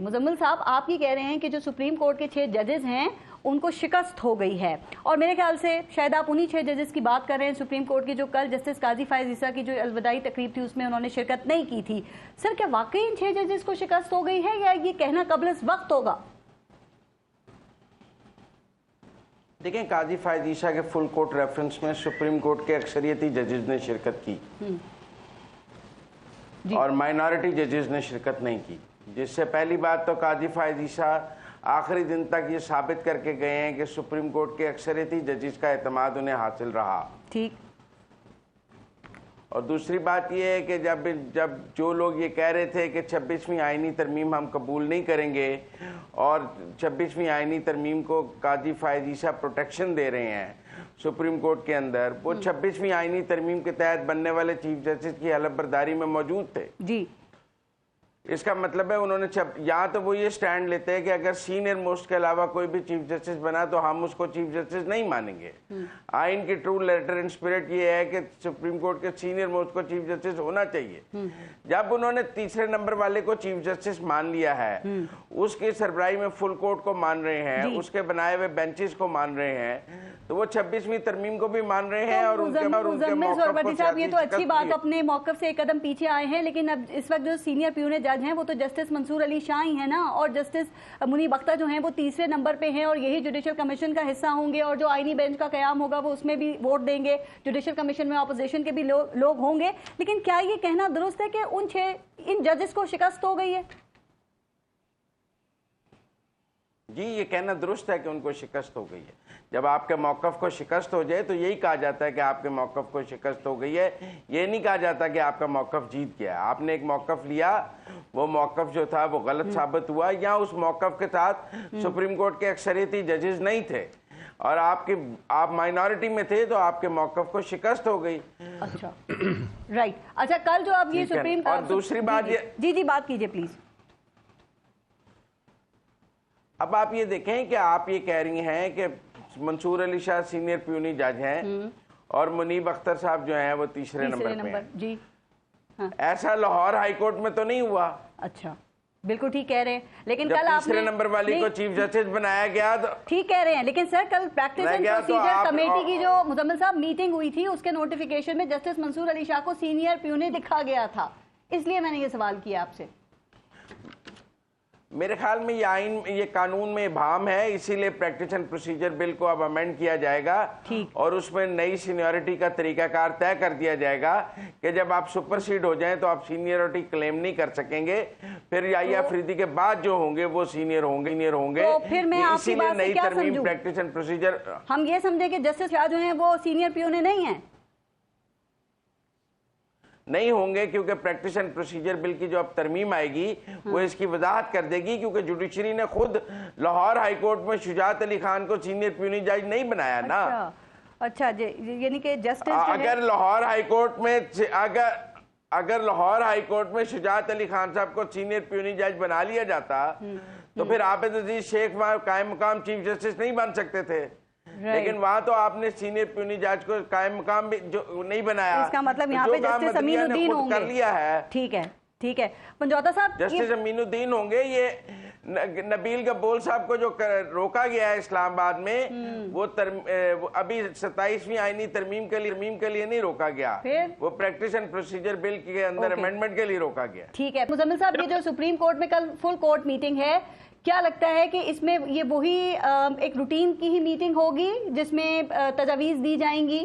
مزمل صاحب آپ یہ کہہ رہے ہیں کہ جو سپریم کورٹ کے 6 ججز ہیں ان کو شکست ہو گئی ہے، اور میرے خیال سے شاید آپ انہی 6 ججز کی بات کر رہے ہیں سپریم کورٹ کی جو کل جسٹس قاضی فائز عیسیٰ کی جو الوداعی تقریب تھی اس میں انہوں نے شرکت نہیں کی تھی۔ سر کیا واقعی ان 6 ججز کو شکست ہو گئی ہے یا یہ کہنا قبل از وقت ہوگا؟ دیکھیں قاضی فائز عیسیٰ کے فل کورٹ ریفرنس میں سپریم کورٹ کے اکثریتی ججز نے شرکت کی اور مائنورٹی ججز نے شرکت نہیں کی، جس سے پہلی بات تو قاضی فائز عیسیٰ آخری دن تک یہ ثابت کر کے گئے ہیں کہ سپریم کورٹ کے اکثریتی ججز کا اعتماد انہیں حاصل رہا۔ ٹھیک۔ اور دوسری بات یہ ہے کہ جب جو لوگ یہ کہہ رہے تھے کہ 26ویں آئینی ترمیم ہم قبول نہیں کریں گے اور 26ویں آئینی ترمیم کو قاضی فائز عیسیٰ پروٹیکشن دے رہے ہیں سپریم کورٹ کے اندر، وہ 26ویں آئینی ترمیم کے تحت بننے والے چیف جسٹس کی حلف برداری میں موجود تھے۔ جی، اس کا مطلب ہے انہوں نے یہاں تو وہ یہ سٹینڈ لیتے ہیں کہ اگر سینئر موسٹ کے علاوہ کوئی بھی چیف جسٹس بنا تو ہم اس کو چیف جسٹس نہیں مانیں گے۔ آئین کی ٹرو لیٹر اینڈ اسپرٹ یہ ہے کہ سپریم کورٹ کے سینئر موسٹ کو چیف جسٹس ہونا چاہیے۔ جب انہوں نے تیسرے نمبر والے کو چیف جسٹس مان لیا ہے، اس کی سربراہی میں فل کورٹ کو مان رہے ہیں، اس کے بنائے ہوئے بینچز کو مان رہے ہیں، تو وہ 26ویں ترمیم کو بھی مان رہے ہیں اور ان کے موقف کو صاحب یہ تو اچھی بات اپنے موقف سے ایک قدم پیچھے آئے ہیں، لیکن اب اس وقت جو سینئر پیونے جج ہیں وہ تو جسٹس منصور علی شاہ ہی ہیں نا، اور جسٹس منیب اختر جو ہیں وہ تیسرے نمبر پہ ہیں اور یہی جوڈیشل کمیشن کا حصہ ہوں گے، اور جو آئینی بینچ کا قیام ہوگا وہ اس میں بھی ووٹ دیں گے، جوڈیشل کمیشن میں اپوزیشن کے بھی لوگ ہوں گے۔ لیکن کیا یہ کہنا درست ہے کہ ان ججز کو شکست ہو گئی ہے؟ جی، یہ کہنا درست ہے کہ ان کو شکست ہو گئی ہے۔ جب آپ کے موقف کو شکست ہو جائے تو یہی کہا جاتا ہے کہ آپ کے موقف کو شکست ہو گئی ہے، یہ نہیں کہا جاتا کہ آپ کا موقف جیت گیا۔ آپ نے ایک موقف لیا، وہ موقف جو تھا وہ غلط ثابت ہوا، یا اس موقف کے ساتھ سپریم کورٹ کے اکثریتی ججز نہیں تھے اور آپ مائنورٹی میں تھے تو آپ کے موقف کو شکست ہو گئی۔ اچھا، رائٹ۔ اچھا، کل جو آپ یہ سپریم اور دوسری بات یہ جی بات کیجئے پلیز۔ اب آپ یہ دیکھیں کہ آپ یہ کہہ رہی ہیں کہ منصور علی شاہ سینئر پیونی جج ہیں اور منیب اختر صاحب جو ہیں وہ تیسرے نمبر پہ ہیں۔ جی، ایسا لاہور ہائی کورٹ میں تو نہیں ہوا۔ اچھا، بالکل ٹھیک کہہ رہے ہیں، لیکن جب کل آپ تیسرے نمبر والی کو چیف جسٹس بنایا گیا تو ٹھیک کہہ رہے ہیں، لیکن سر کل پریکٹس اینڈ پروسیجر کمیٹی کی جو مزمل صاحب میٹنگ ہوئی تھی اس کے نوٹیفیکیشن میں جسٹس منصور علی شاہ کو سینئر پیونے دکھا گیا تھا، اس لیے میں نے یہ سوال کیا آپ سے۔ میرے خیال میں یہ قانون میں ابہام ہے، اسی لیے پریکٹس اینڈ پروسیجر بل کو اب امینڈ کیا جائے گا اور اس میں نئی سینیورٹی کا طریقہ کار طے کر دیا جائے گا کہ جب آپ سپر سیڈ ہو جائیں تو آپ سینیورٹی کلیم نہیں کر سکیں گے، پھر یحییٰ افریدی کے بعد جو ہوں گے وہ سینئر ہوں گے۔ تو پھر میں آپ کی بات سے کیا سمجھوں؟ پریکٹس اینڈ پروسیجر ہم یہ سمجھیں کہ جسٹس شاہ جو ہیں وہ سینئر پیونے نہیں ہیں؟ نہیں ہوں گے، کیونکہ پریکٹس اینڈ پروسیجر بل کی جو اب ترمیم آئے گی وہ اس کی وضاحت کر دے گی، کیونکہ جوڈیشری نے خود لاہور ہائی کورٹ میں شجاعت علی خان کو سینئر پیونی جج نہیں بنایا نا۔ اچھا، یعنی کہ جسٹس اگر لاہور ہائی کورٹ میں شجاعت علی خان صاحب کو سینئر پیونی جج بنا لیا جاتا تو پھر عابد عزیز شیخ وہاں قائم مقام چیف جسٹس نہیں بن سکتے تھے، لیکن وہاں تو آپ نے سینئر پیونی جج کو قائم مقام بھی نہیں بنایا۔ اس کا مطلب یہاں پہ جسٹس امین الدین ہوں گے۔ کر لیا ہے۔ ٹھیک ہے پنجوتا صاحب، جسٹس امین الدین ہوں گے۔ یہ نبیل گبول صاحب کو جو روکا گیا ہے اسلام آباد میں، وہ ابھی 27ویں آئینی ترمیم کے لیے نہیں روکا گیا، وہ پریکٹس اینڈ پروسیجر بل کے اندر امینڈمنٹ کے لیے روکا گیا۔ ٹھیک ہے مزمل صاحب، یہ جو سپریم کورٹ میں کل فل کورٹ میٹنگ ہے، کیا لگتا ہے کہ اس میں یہ وہی ایک روٹین کی ہی میٹنگ ہوگی جس میں تجاویز دی جائیں گی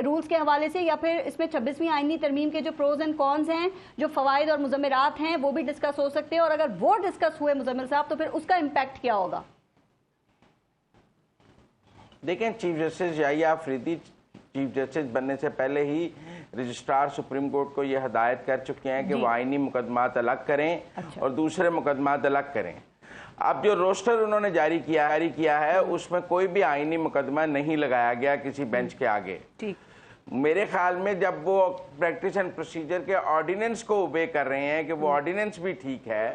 رولز کے حوالے سے، یا پھر اس میں 26ویں آئینی ترمیم کے جو پروز اینڈ کونز ہیں، جو فوائد اور مضمرات ہیں وہ بھی ڈسکس ہو سکتے ہیں، اور اگر وہ ڈسکس ہوئے مزمل صاحب تو پھر اس کا امپیکٹ کیا ہوگا؟ دیکھیں، چیف جسٹس یحییٰ افریدی چیف جسٹس بننے سے پہلے ہی رجسٹرار سپریم کورٹ کو یہ ہدایت کر چکے ہیں کہ وہ آئینی مقدمات الگ کریں اور دوسرے مقدمات الگ کریں۔ اب جو روسٹر انہوں نے جاری کیا ہے اس میں کوئی بھی آئینی مقدمہ نہیں لگایا گیا کسی بینچ کے آگے۔ میرے خیال میں جب وہ پریکٹس اینڈ پروسیجر کے آرڈیننس کو اوبے کر رہے ہیں کہ وہ آرڈیننس بھی ٹھیک ہے،